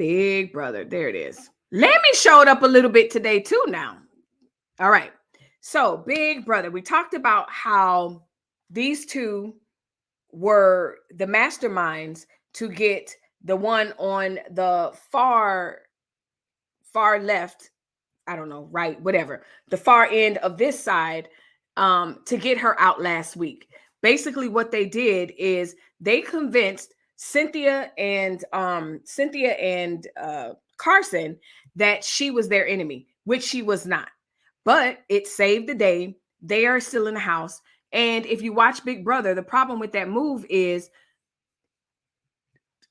Big Brother. There it is. Lammy showed up a little bit today too now. All right. So Big Brother, we talked about how these two were the masterminds to get the one on the far left, I don't know, right, whatever, the far end of this side, to get her out last week. Basically, what they did is they convinced Cynthia and Carson that she was their enemy, which she was not. But it saved the day. They are still in the house. And if you watch Big Brother, the problem with that move is,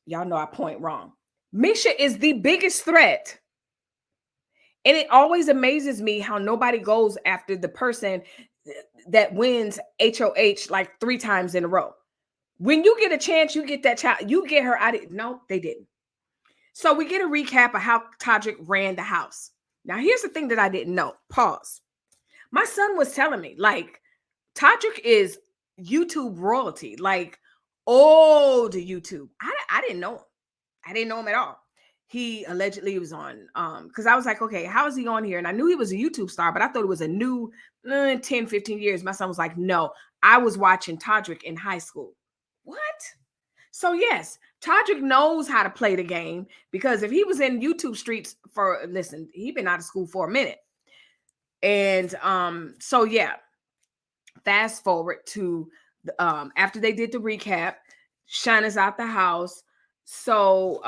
y'all know I point wrong. Misha is the biggest threat. And it always amazes me how nobody goes after the person that wins HOH like 3 times in a row. When you get a chance, you get that child, you get her out of, no, they didn't. So we get a recap of how Todrick ran the house. Now, here's the thing that I didn't know. Pause. My son was telling me, like, Todrick is YouTube royalty, like old YouTube. I didn't know him. I didn't know him at all. He allegedly was on, because I was like, okay, how is he on here? And I knew he was a YouTube star, but I thought it was a new 10, 15 years. My son was like, no, I was watching Todrick in high school. What? So yes, Todrick knows how to play the game, because if he was in YouTube streets for, listen, he'd been out of school for a minute. And so yeah, fast forward to after they did the recap, Shauna's out the house. So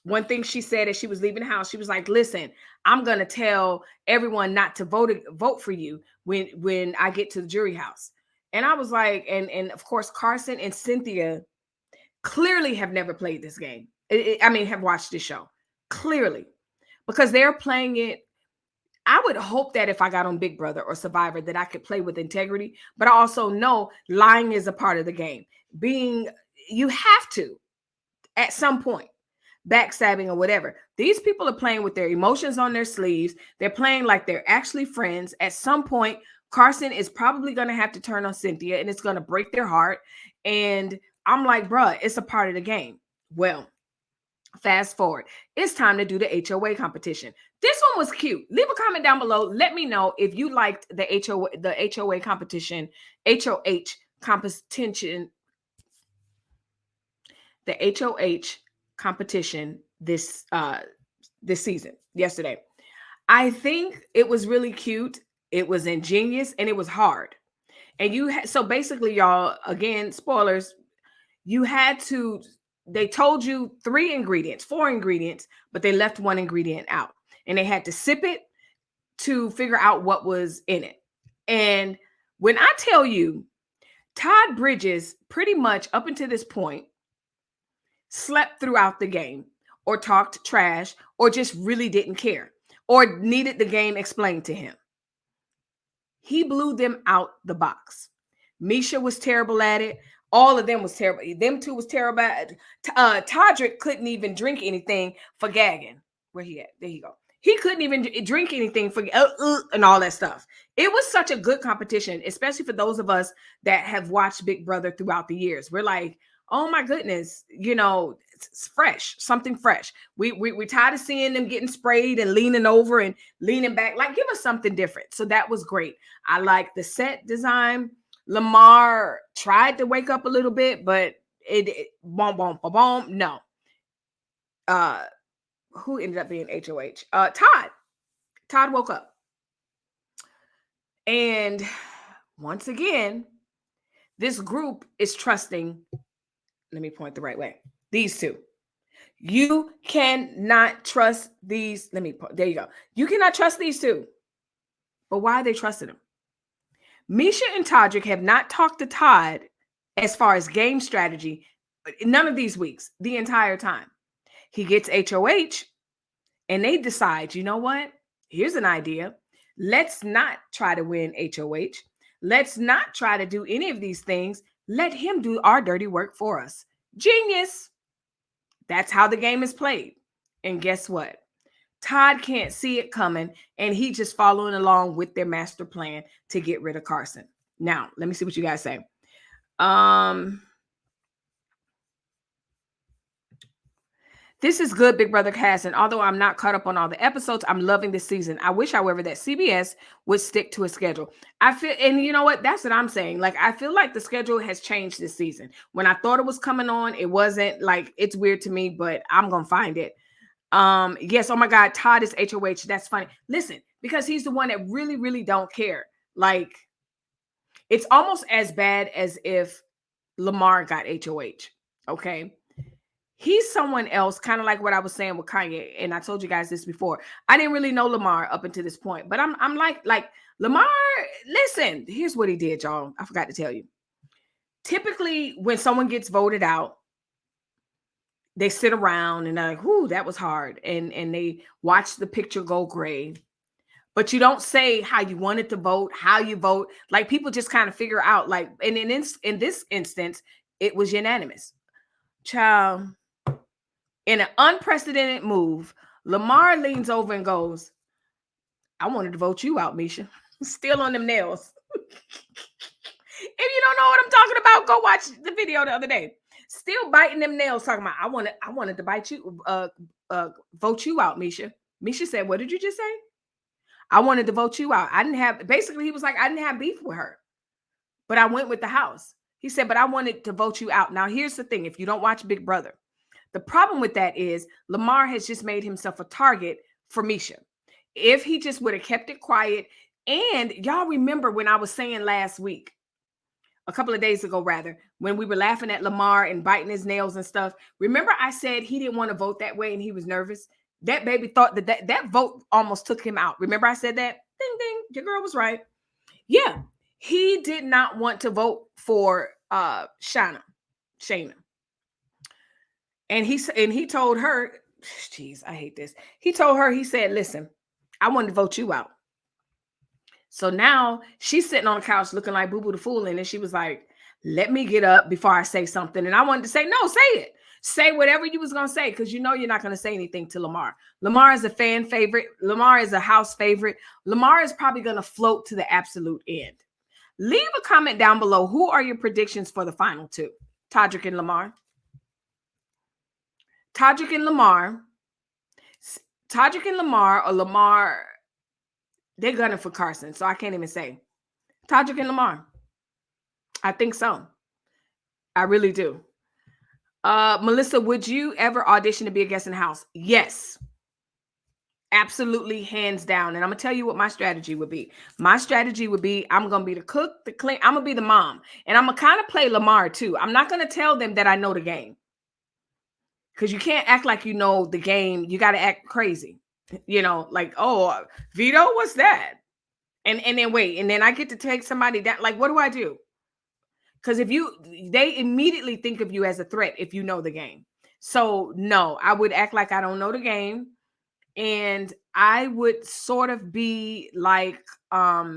one thing she said as she was leaving the house, she was like, listen, I'm going to tell everyone not to vote for you when I get to the jury house. And I was like, and of course, Carson and Cynthia clearly have never played this game. Have watched this show. Clearly. Because they're playing it. I would hope that if I got on Big Brother or Survivor that I could play with integrity. But I also know lying is a part of the game. You have to, at some point, backstabbing or whatever. These people are playing with their emotions on their sleeves. They're playing like they're actually friends. At some point, Carson is probably going to have to turn on Cynthia, and it's going to break their heart. And I'm like, bruh, it's a part of the game. Well, fast forward. It's time to do the HOA competition. This one was cute. Leave a comment down below. Let me know if you liked the HOA competition, HOH competition, the HOH competition this season, yesterday. I think it was really cute. It was ingenious, and it was hard. And so basically, y'all, again, spoilers, they told you 4 ingredients, but they left 1 ingredient out. And they had to sip it to figure out what was in it. And when I tell you, Todd Bridges pretty much up until this point slept throughout the game, or talked trash, or just really didn't care, or needed the game explained to him. He blew them out the box. Misha was terrible at it. All of them was terrible. Them two was terrible at it. Todrick couldn't even drink anything for gagging. Where he at? There you go. He couldn't even drink anything for and all that stuff. It was such a good competition, especially for those of us that have watched Big Brother throughout the years. We're like, oh my goodness, it's fresh, something fresh. We're tired of seeing them getting sprayed and leaning over and leaning back. Like, give us something different. So that was great. I like the set design. Lamar tried to wake up a little bit, but it boom. No. Who ended up being HOH? Todd woke up. And once again, this group is trusting. Let me point the right way. These two. You cannot trust these. There you go. You cannot trust these two. But why are they trusting them? Misha and Todrick have not talked to Todd as far as game strategy. None of these weeks, the entire time. He gets HOH and they decide, you know what? Here's an idea. Let's not try to win HOH. Let's not try to do any of these things. Let him do our dirty work for us. Genius. That's how the game is played. And guess what? Todd can't see it coming, and he just following along with their master plan to get rid of Carson. Now, let me see what you guys say. This is good, Big Brother cast, and although I'm not caught up on all the episodes, I'm loving this season. I wish, however, that CBS would stick to a schedule. I feel, and you know what? That's what I'm saying. Like, I feel like the schedule has changed this season. When I thought it was coming on, it wasn't. Like, it's weird to me, but I'm gonna find it. Yes, oh my God, Todd is HOH. That's funny. Listen, because he's the one that really, really don't care. Like, it's almost as bad as if Lamar got HOH. Okay. He's someone else, kind of like what I was saying with Kanye, and I told you guys this before. I didn't really know Lamar up until this point, but I'm like Lamar. Listen, here's what he did, y'all. I forgot to tell you. Typically, when someone gets voted out, they sit around and they're like, "Whoo, that was hard," and they watch the picture go gray. But you don't say how you wanted to vote, how you vote. Like, people just kind of figure out. Like, and in this instance, it was unanimous. Child. In an unprecedented move, Lamar leans over and goes, I wanted to vote you out, Misha. Still on them nails. If you don't know what I'm talking about, go watch the video the other day. Still biting them nails, talking about I wanted to bite you, vote you out, Misha. Misha said, what did you just say? I wanted to vote you out. I didn't have, basically, he was like, I didn't have beef with her, but I went with the house. He said, but I wanted to vote you out. Now, here's the thing. If you don't watch Big Brother, the problem with that is Lamar has just made himself a target for Misha. If he just would have kept it quiet, and y'all remember when I was saying last week, a couple of days ago rather, when we were laughing at Lamar and biting his nails and stuff, remember I said he didn't want to vote that way and he was nervous? That baby thought that vote almost took him out. Remember I said that? Ding, ding, your girl was right. Yeah, he did not want to vote for Shayna. And he told her, geez, I hate this. He told her, he said, listen, I wanted to vote you out. So now she's sitting on the couch looking like Boo Boo the Fool. And then she was like, let me get up before I say something. And I wanted to say, no, say it. Say whatever you was going to say, because you know you're not going to say anything to Lamar. Lamar is a fan favorite. Lamar is a house favorite. Lamar is probably going to float to the absolute end. Leave a comment down below. Who are your predictions for the final two? Todrick and Lamar. Todrick and Lamar. Todrick and Lamar, or Lamar, they're gunning for Carson, so I can't even say. Todrick and Lamar. I think so. I really do. Melissa, would you ever audition to be a guest in the house? Yes. Absolutely, hands down. And I'm going to tell you what my strategy would be. My strategy would be, I'm going to be the cook, the clean. I'm going to be the mom. And I'm going to kind of play Lamar too. I'm not going to tell them that I know the game. Because you can't act like you know the game. You got to act crazy. You know, like, oh, Veto, what's that? And then wait. And then I get to take somebody down. Like, what do I do? Because they immediately think of you as a threat if you know the game. So no, I would act like I don't know the game. And I would sort of be like I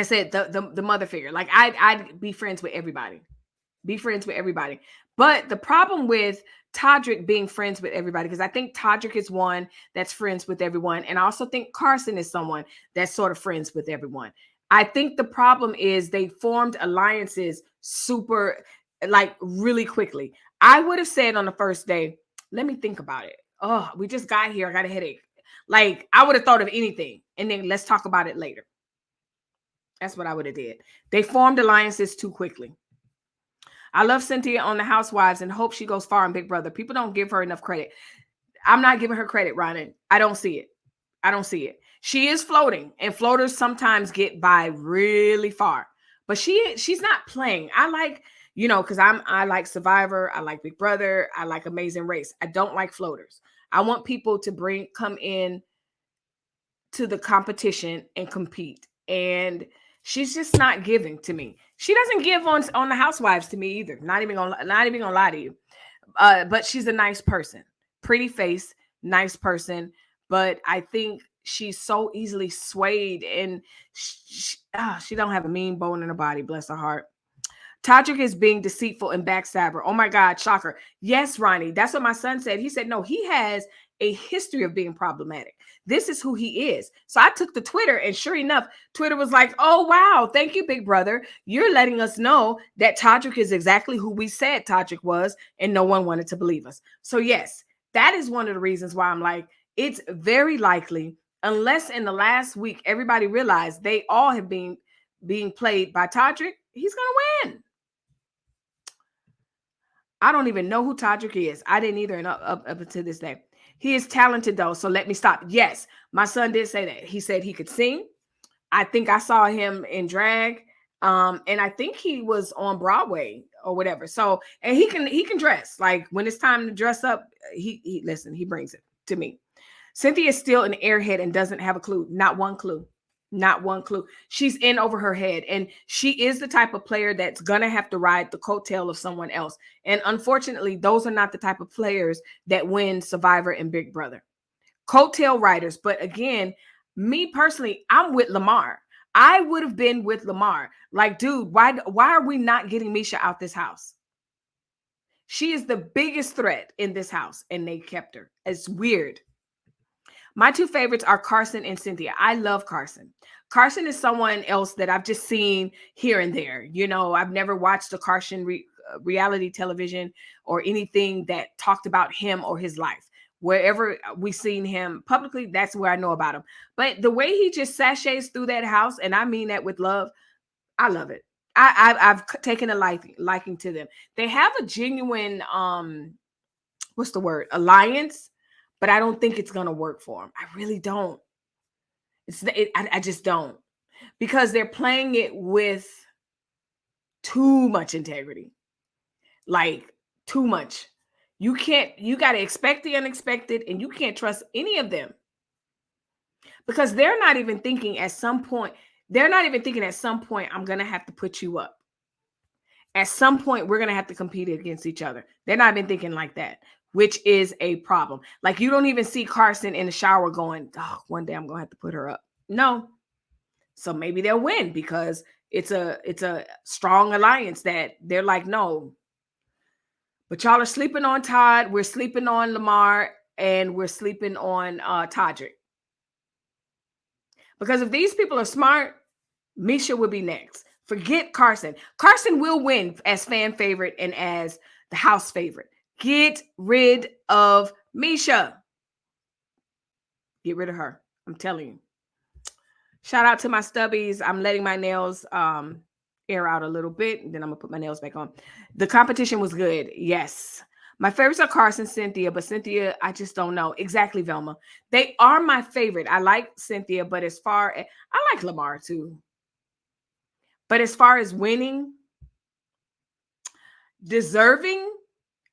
said, the mother figure. Like I'd be friends with everybody. Be friends with everybody. But the problem with Todrick being friends with everybody, because I think Todrick is one that's friends with everyone. And I also think Carson is someone that's sort of friends with everyone. I think the problem is they formed alliances really quickly. I would have said on the first day, let me think about it. Oh, we just got here. I got a headache. Like, I would have thought of anything. And then let's talk about it later. That's what I would have did. They formed alliances too quickly. I love Cynthia on the Housewives and hope she goes far in Big Brother. People don't give her enough credit. I'm not giving her credit, Ronan. I don't see it. I don't see it. She is floating, and floaters sometimes get by really far. But she's not playing. I like, because I like Survivor. I like Big Brother. I like Amazing Race. I don't like floaters. I want people to come in to the competition and compete. And she's just not giving to me. She doesn't give on the Housewives to me either. Not even gonna lie to you. But she's a nice person, pretty face, nice person. But I think she's so easily swayed, and she don't have a mean bone in her body. Bless her heart. Todrick is being deceitful and backstabber. Oh my God, shocker. Yes, Ronnie, that's what my son said. He said, no, he has a history of being problematic. This is who he is. So I took to Twitter, and sure enough, Twitter was like, oh, wow, thank you, big brother. You're letting us know that Todrick is exactly who we said Todrick was, and no one wanted to believe us. So yes, that is one of the reasons why I'm like, it's very likely, unless in the last week, everybody realized they all have been being played by Todrick, he's going to win. I don't even know who Todrick is. I didn't either up until this day. He is talented though, so let me stop. Yes, my son did say that. He said he could sing. I think I saw him in drag. And I think he was on Broadway or whatever. So, and he can dress. Like when it's time to dress up, he listen, he brings it to me. Cynthia is still an airhead and doesn't have a clue. Not one clue. Not one clue. She's in over her head. And she is the type of player that's going to have to ride the coattail of someone else. And unfortunately, those are not the type of players that win Survivor and Big Brother. Coattail riders. But again, me personally, I'm with Lamar. I would have been with Lamar. Like, dude, why are we not getting Misha out this house? She is the biggest threat in this house, and they kept her. It's weird. My two favorites are Carson and Cynthia. I love Carson. Carson is someone else that I've just seen here and there. You know, I've never watched a Carson reality television or anything that talked about him or his life. Wherever we've seen him publicly, that's where I know about him. But the way he just sashays through that house, and I mean that with love, I love it. I've taken a liking to them. They have a genuine, what's the word? Alliance. But I don't think it's going to work for them. I really don't. I just don't. Because they're playing it with too much integrity. Like, too much. You got to expect the unexpected, and you can't trust any of them. Because they're not even thinking at some point, I'm going to have to put you up. At some point, we're going to have to compete against each other. They're not even thinking like that, which is a problem. Like, you don't even see Carson in the shower going, oh, one day I'm going to have to put her up. No. So maybe they'll win because it's a strong alliance that they're like, no. But y'all are sleeping on Todd. We're sleeping on Lamar, and we're sleeping on Todrick. Because if these people are smart, Misha will be next. Forget Carson. Carson will win as fan favorite and as the house favorite. Get rid of Misha. Get rid of her. I'm telling you. Shout out to my stubbies. I'm letting my nails air out a little bit, and then I'm going to put my nails back on. The competition was good. Yes. My favorites are Carson, Cynthia, but Cynthia, I just don't know. Exactly, Velma. They are my favorite. I like Cynthia, but I like Lamar too. But as far as winning, deserving,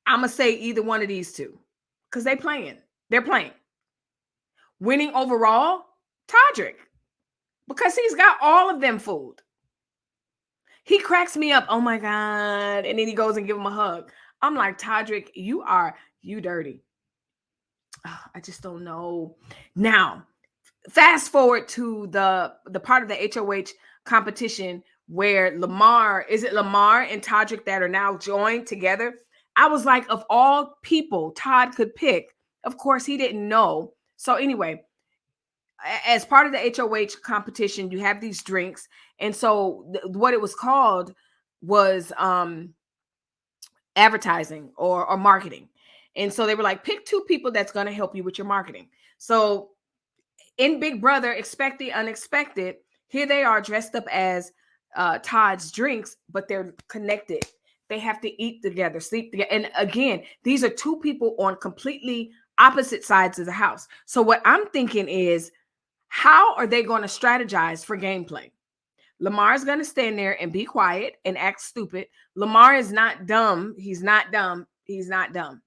I'm going to say either one of these two. Because they're playing. Winning overall, Todrick. Because he's got all of them fooled. He cracks me up. Oh my God. And then he goes and give him a hug. I'm like, Todrick, you dirty. Oh, I just don't know. Now, fast forward to the part of the HOH competition where Lamar and Todrick that are now joined together? I was like, of all people Todd could pick, of course he didn't know. So anyway, as part of the HOH competition, you have these drinks. And so what it was called was advertising or marketing. And so they were like, pick two people that's going to help you with your marketing. So in Big Brother, expect the unexpected. Here they are dressed up as Todd's drinks, but they're connected. They have to eat together, sleep together. And again, these are two people on completely opposite sides of the house. So what I'm thinking is, how are they going to strategize for gameplay? Lamar's going to stand there and be quiet and act stupid. Lamar is not dumb. He's not dumb. He's not dumb.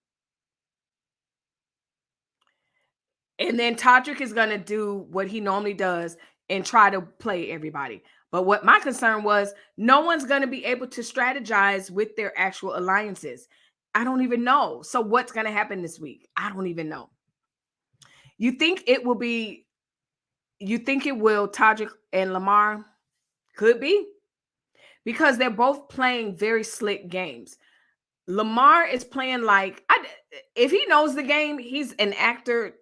And then Todrick is going to do what he normally does and try to play everybody. But what my concern was, no one's going to be able to strategize with their actual alliances. I don't even know. So what's going to happen this week? I don't even know. You think it will Todrick and Lamar? Could be. because they're both playing very slick games. Lamar is playing like, if he knows the game, he's an actor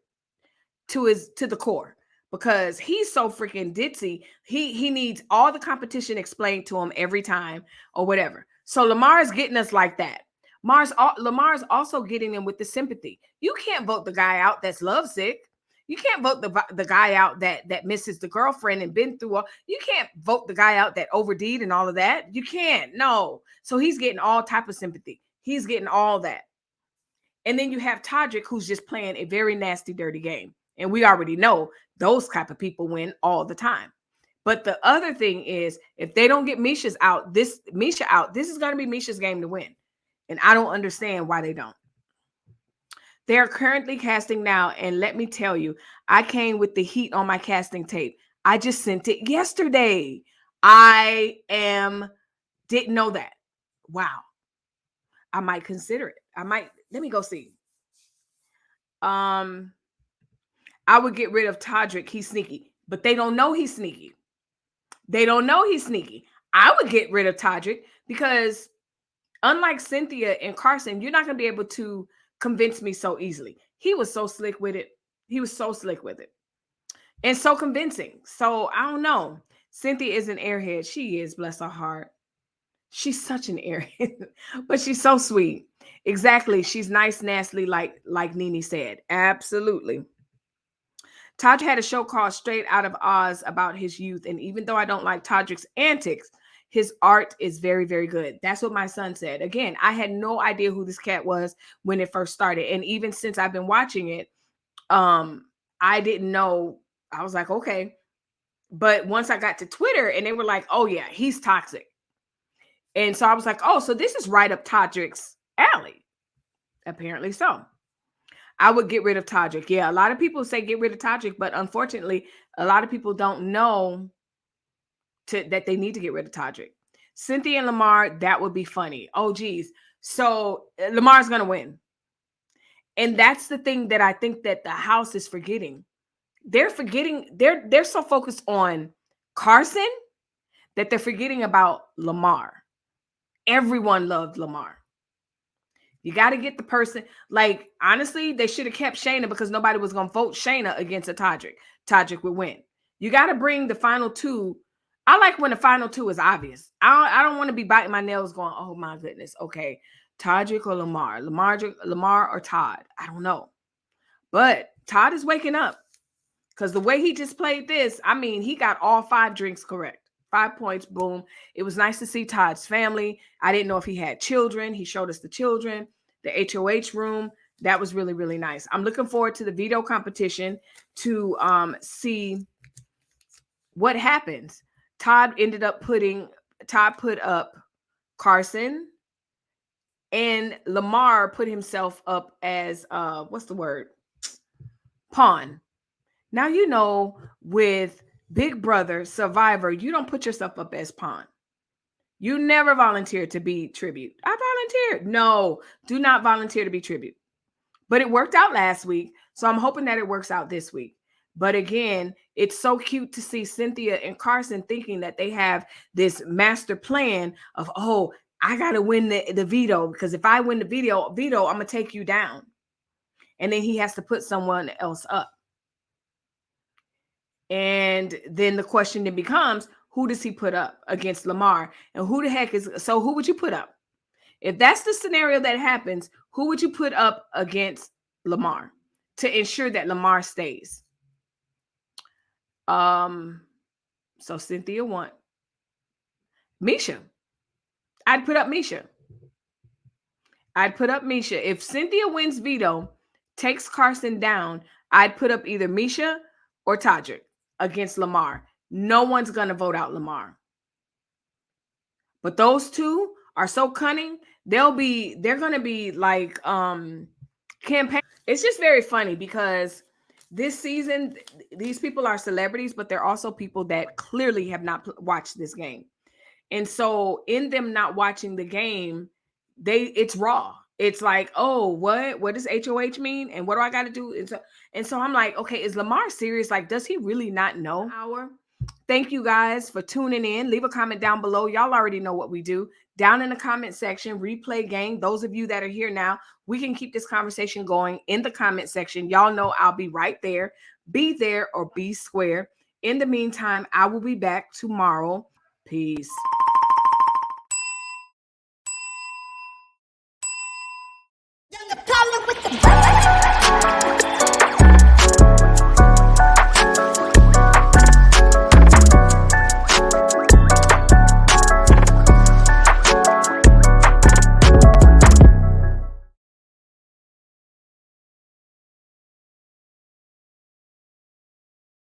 to the core, because he's so freaking ditzy. He needs all the competition explained to him every time or whatever. So Lamar is getting us like that. Lamar's also getting them with the sympathy. You can't vote the guy out that's lovesick. You can't vote the guy out that misses the girlfriend and been through all. You can't vote the guy out that overdid and all of that. You can't. No. So he's getting all type of sympathy. He's getting all that. And then you have Todrick, who's just playing a very nasty, dirty game. And we already know those type of people win all the time. But the other thing is, if they don't get Misha out, this is going to be Misha's game to win. And I don't understand why they don't. They are currently casting now. And let me tell you, I came with the heat on my casting tape. I just sent it yesterday. Didn't know that. Wow. I might consider it. Let me go see. I would get rid of Todrick. He's sneaky, but they don't know he's sneaky. They don't know he's sneaky. I would get rid of Todrick because, unlike Cynthia and Carson, you're not going to be able to convince me so easily. He was so slick with it. He was so slick with it. And so convincing. So I don't know. Cynthia is an airhead. She is, bless her heart. She's such an airhead, but she's so sweet. Exactly. She's nice, nasty, like Nene said. Absolutely. Todd had a show called Straight Out of Oz about his youth. And even though I don't like Todrick's antics, his art is very, very good. That's what my son said. Again, I had no idea who this cat was when it first started. And even since I've been watching it, I didn't know. I was like, okay. But once I got to Twitter and they were like, oh yeah, he's toxic. And so I was like, oh, so this is right up Todrick's alley. Apparently so. I would get rid of Todrick. Yeah, a lot of people say get rid of Todrick, but unfortunately, a lot of people don't know that they need to get rid of Todrick. Cynthia and Lamar, that would be funny. Oh, geez. So Lamar's going to win. And that's the thing that I think that the house is forgetting. They're forgetting, they're so focused on Carson that they're forgetting about Lamar. Everyone loved Lamar. You got to get the person. Like, honestly, they should have kept Shayna because nobody was going to vote Shayna against a Todrick. Todrick would win. You got to bring the final two. I like when the final two is obvious. I don't want to be biting my nails going, oh my goodness. Okay, Todrick or Lamar? Lamar or Todd? I don't know. But Todd is waking up because the way he just played this, I mean, he got all 5 drinks correct. 5 points, boom. It was nice to see Todd's family. I didn't know if he had children. He showed us the children, the HOH room. That was really, really nice. I'm looking forward to the veto competition to see what happens. Todd put up Carson, and Lamar put himself up as, what's the word? Pawn. Now, you know, with Big Brother, Survivor, you don't put yourself up as pawn. You never volunteer to be tribute. I volunteered. No, do not volunteer to be tribute. But it worked out last week, so I'm hoping that it works out this week. But again, it's so cute to see Cynthia and Carson thinking that they have this master plan of, oh, I got to win the veto, because if I win the veto, I'm going to take you down. And then he has to put someone else up. And then the question then becomes, who does he put up against Lamar? And who would you put up? If that's the scenario that happens, who would you put up against Lamar to ensure that Lamar stays? So Cynthia won. Misha. I'd put up Misha. If Cynthia wins veto, takes Carson down, I'd put up either Misha or Todrick against Lamar. No one's going to vote out Lamar. But those two are so cunning. They're going to be like campaign. It's just very funny because this season, these people are celebrities, but they're also people that clearly have not watched this game. And so in them not watching the game, it's raw. It's like, oh, what does HOH mean? And what do I got to do? And so I'm like, okay, is Lamar serious? Like, does he really not know? Thank you guys for tuning in. Leave a comment down below. Y'all already know what we do. Down in the comment section, replay gang. Those of you that are here now, we can keep this conversation going in the comment section. Y'all know I'll be right there. Be there or be square. In the meantime, I will be back tomorrow. Peace.